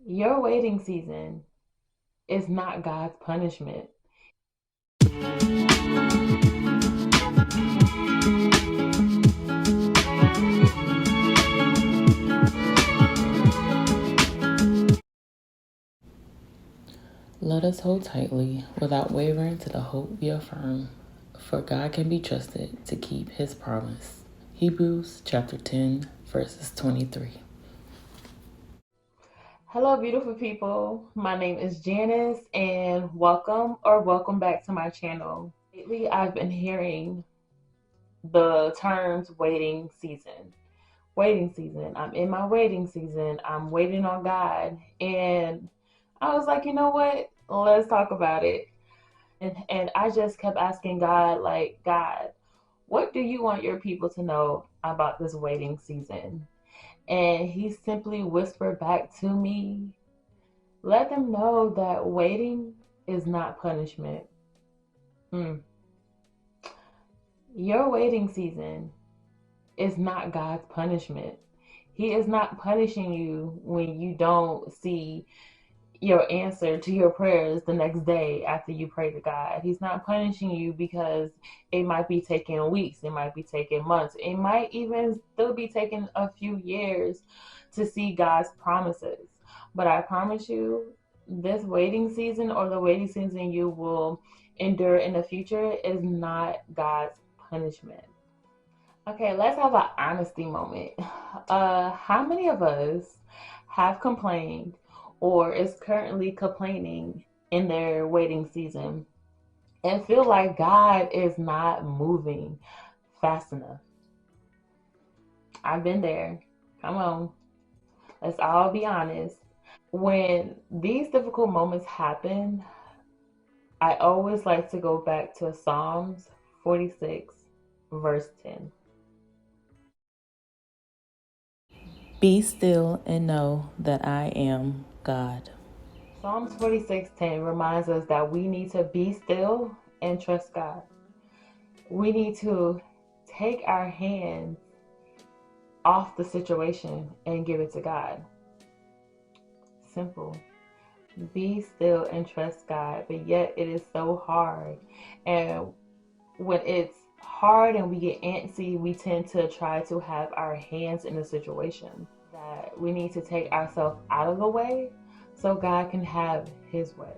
Your waiting season is not God's punishment. Let us hold tightly without wavering to the hope we affirm, for God can be trusted to keep his promise. Hebrews chapter 10, verses 23. Hello, beautiful people. My name is Janice, and welcome back to my channel. Lately, I've been hearing the terms waiting season. Waiting season. I'm in my waiting season. I'm waiting on God. And I was like, you know what? Let's talk about it. And I just kept asking God, like, God, what do you want your people to know about this waiting season? And he simply whispered back to me, let them know that waiting is not punishment. Mm. Your waiting season is not God's punishment. He is not punishing you when you don't see your answer to your prayers the next day after you pray to God. He's not punishing you because it might be taking weeks, it might be taking months, it might even still be taking a few years to see God's promises. But I promise you, this waiting season or the waiting season you will endure in the future is not God's punishment. Okay, let's have an honesty moment. How many of us have complained or is currently complaining in their waiting season and feel like God is not moving fast enough? I've been there. Come on, let's all be honest. When these difficult moments happen, I always like to go back to Psalms 46, verse 10. Be still and know that I am God. Psalms 46:10 reminds us that we need to be still and trust God. We need to take our hands off the situation and give it to God. Simple. Be still and trust God. But yet it is so hard. And when it's hard and we get antsy, we tend to try to have our hands in the situation. That we need to take ourselves out of the way so God can have his way.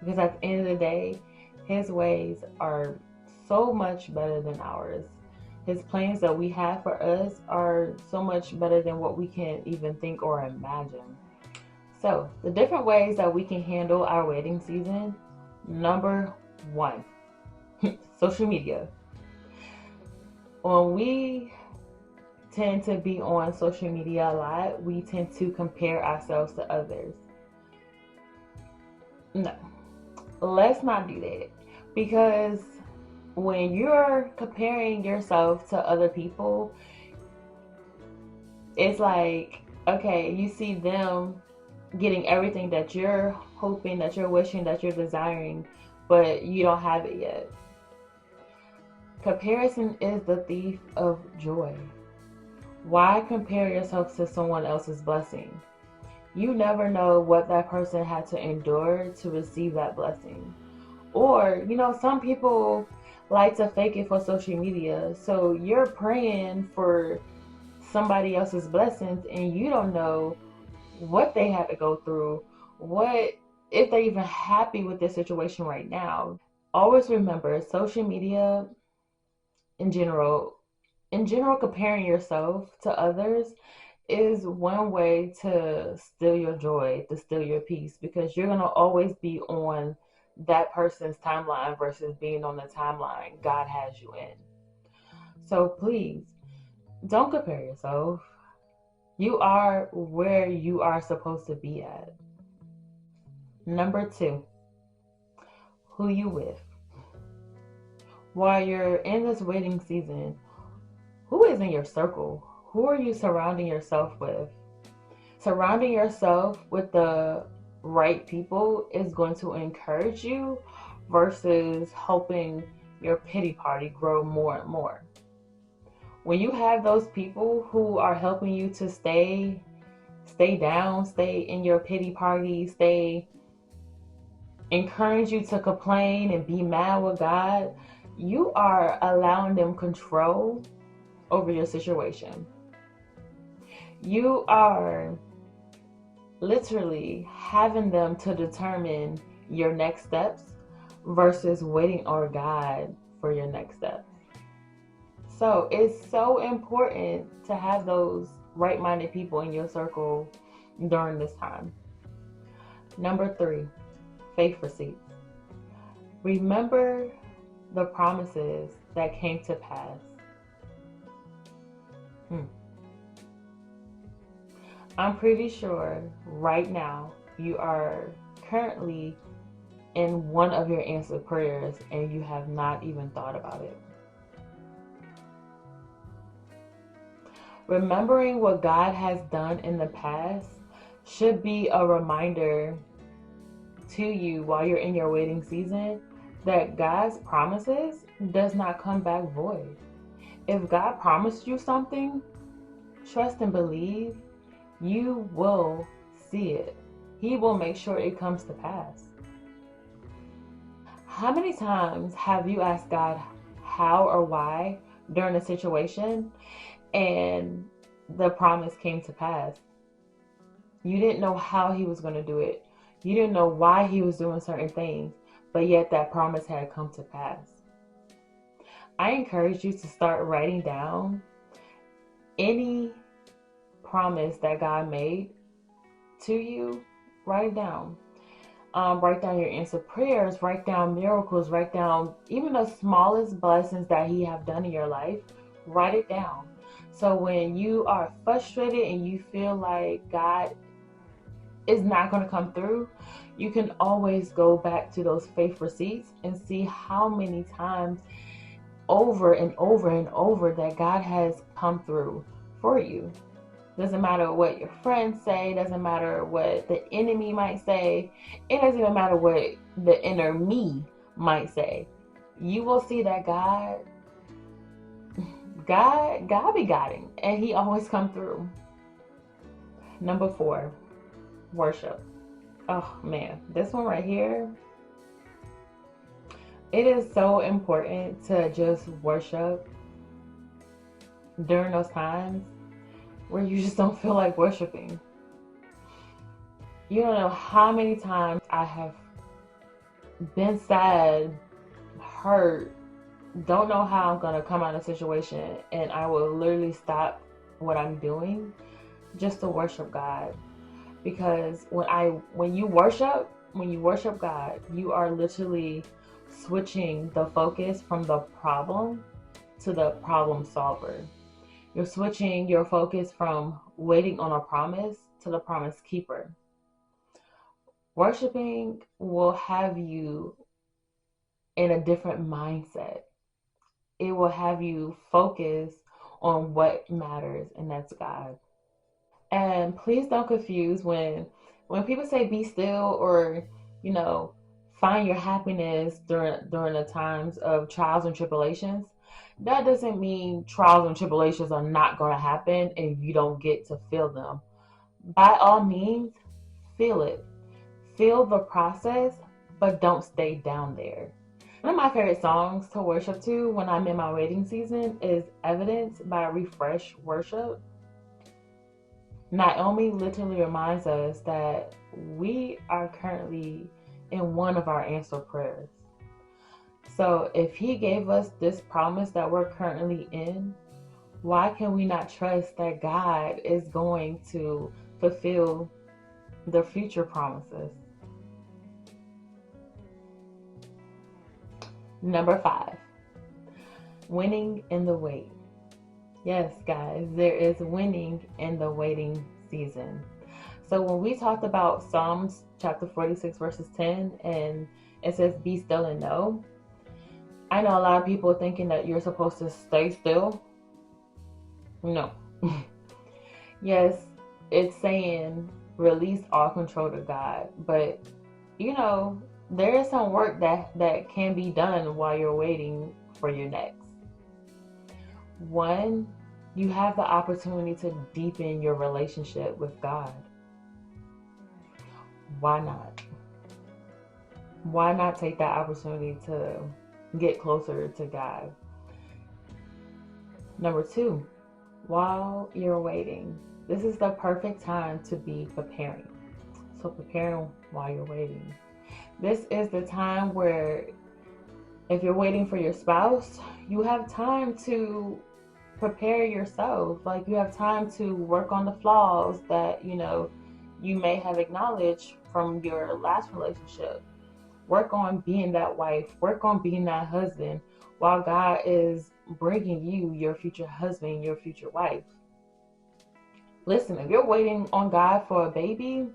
Because at the end of the day, his ways are so much better than ours. His plans that we have for us are so much better than what we can even think or imagine. So, the different ways that we can handle our waiting season. Number one, social media. When we tend to be on social media a lot, we tend to compare ourselves to others. No, let's not do that, because when you're comparing yourself to other people, it's like, okay, you see them getting everything that you're hoping, that you're wishing, that you're desiring, but you don't have it yet. Comparison is the thief of joy. Why compare yourself to someone else's blessing? You never know what that person had to endure to receive that blessing. Or, some people like to fake it for social media. So you're praying for somebody else's blessings and you don't know what they had to go through, what if they're even happy with their situation right now. Always remember, social media in general, comparing yourself to others is one way to steal your joy, to steal your peace, because you're going to always be on that person's timeline versus being on the timeline God has you in. So please don't compare yourself. You are where you are supposed to be at. Number two, who you with. While you're in this waiting season, who is in your circle? Who are you surrounding yourself with? Surrounding yourself with the right people is going to encourage you versus helping your pity party grow more and more. When you have those people who are helping you to stay stay down, stay in your pity party, stay encourage you to complain and be mad with God, you are allowing them control over your situation. You are literally having them to determine your next steps versus waiting on God for your next steps. So it's so important to have those right-minded people in your circle during this time. Number 3, faith receipts. Remember the promises that came to pass. I'm pretty sure right now you are currently in one of your answered prayers and you have not even thought about it. Remembering what God has done in the past should be a reminder to you while you're in your waiting season that God's promises does not come back void. If God promised you something, trust and believe, you will see it. He will make sure it comes to pass. How many times have you asked God how or why during a situation and the promise came to pass? You didn't know how he was going to do it. You didn't know why he was doing certain things, but yet that promise had come to pass. I encourage you to start writing down any promise that God made to you. Write it down. Write down your answered prayers, write down miracles, write down even the smallest blessings that he have done in your life. Write it down. So when you are frustrated and you feel like God is not going to come through, you can always go back to those faith receipts and see how many times over and over and over that God has come through for you. Doesn't matter what your friends say, doesn't matter what the enemy might say, it doesn't even matter what the inner me might say. You will see that God be guiding, and he always come through. Number 4, worship. Oh man, this one right here. It is so important to just worship during those times where you just don't feel like worshiping. You don't know how many times I have been sad, hurt, don't know how I'm gonna come out of a situation, and I will literally stop what I'm doing just to worship God. Because when you worship God, you are literally switching the focus from the problem to the problem solver. You're switching your focus from waiting on a promise to the promise keeper. Worshiping will have you in a different mindset. It will have you focus on what matters, and that's God. And please don't confuse when people say be still or, find your happiness during the times of trials and tribulations. That doesn't mean trials and tribulations are not going to happen and you don't get to feel them. By all means, feel it. Feel the process, but don't stay down there. One of my favorite songs to worship to when I'm in my waiting season is Evidence by Refresh Worship. Naomi literally reminds us that we are currently in one of our answered prayers. So if he gave us this promise that we're currently in, why can we not trust that God is going to fulfill the future promises? Number 5, winning in the wait. Yes, guys, there is winning in the waiting season. So when we talked about Psalms chapter 46 verses 10, and it says be still and know, I know a lot of people thinking that you're supposed to stay still. No. Yes, it's saying release all control to God, but there is some work that can be done while you're waiting for your next. One, you have the opportunity to deepen your relationship with God. Why not? Why not take that opportunity to get closer to God? Number 2, while you're waiting, this is the perfect time to be preparing. So preparing while you're waiting. This is the time where if you're waiting for your spouse, you have time to prepare yourself. Like, you have time to work on the flaws that, you may have acknowledged from your last relationship. Work on being that wife, work on being that husband while God is bringing you your future husband, your future wife. Listen, if you're waiting on God for a baby,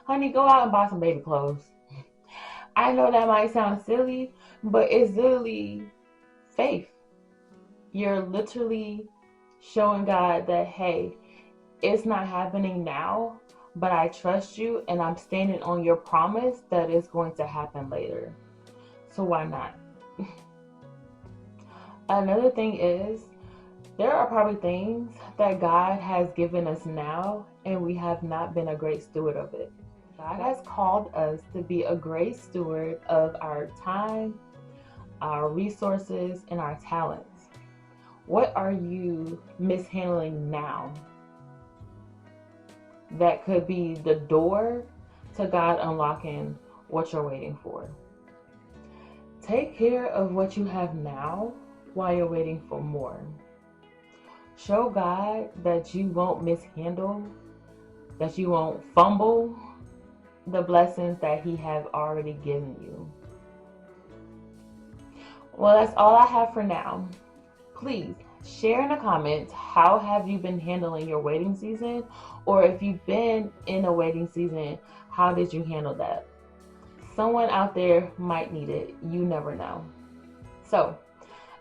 honey, go out and buy some baby clothes. I know that might sound silly, but it's literally faith. You're literally showing God that, hey, it's not happening now, but I trust you and I'm standing on your promise that it's going to happen later. So why not? Another thing is, there are probably things that God has given us now and we have not been a great steward of it. God has called us to be a great steward of our time, our resources, and our talents. What are you mishandling now that could be the door to God unlocking what you're waiting for? Take care of what you have now while you're waiting for more. Show God that you won't mishandle, that you won't fumble the blessings that He has already given you. Well, that's all I have for now. Please share in the comments, how have you been handling your waiting season? Or if you've been in a waiting season, how did you handle that? Someone out there might need it. You never know. So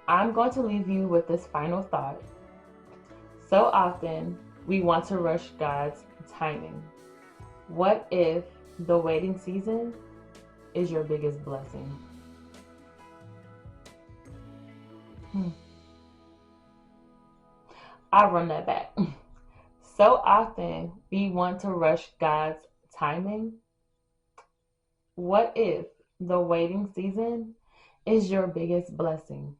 I'm going to leave you with this final thought. So often we want to rush God's timing. What if the waiting season is your biggest blessing? I'll run that back. So often we want to rush God's timing. What if the waiting season is your biggest blessing?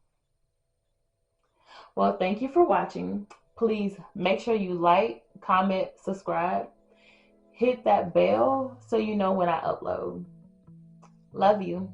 Well, thank you for watching. Please make sure you like, comment, subscribe. Hit that bell so you know when I upload. Love you.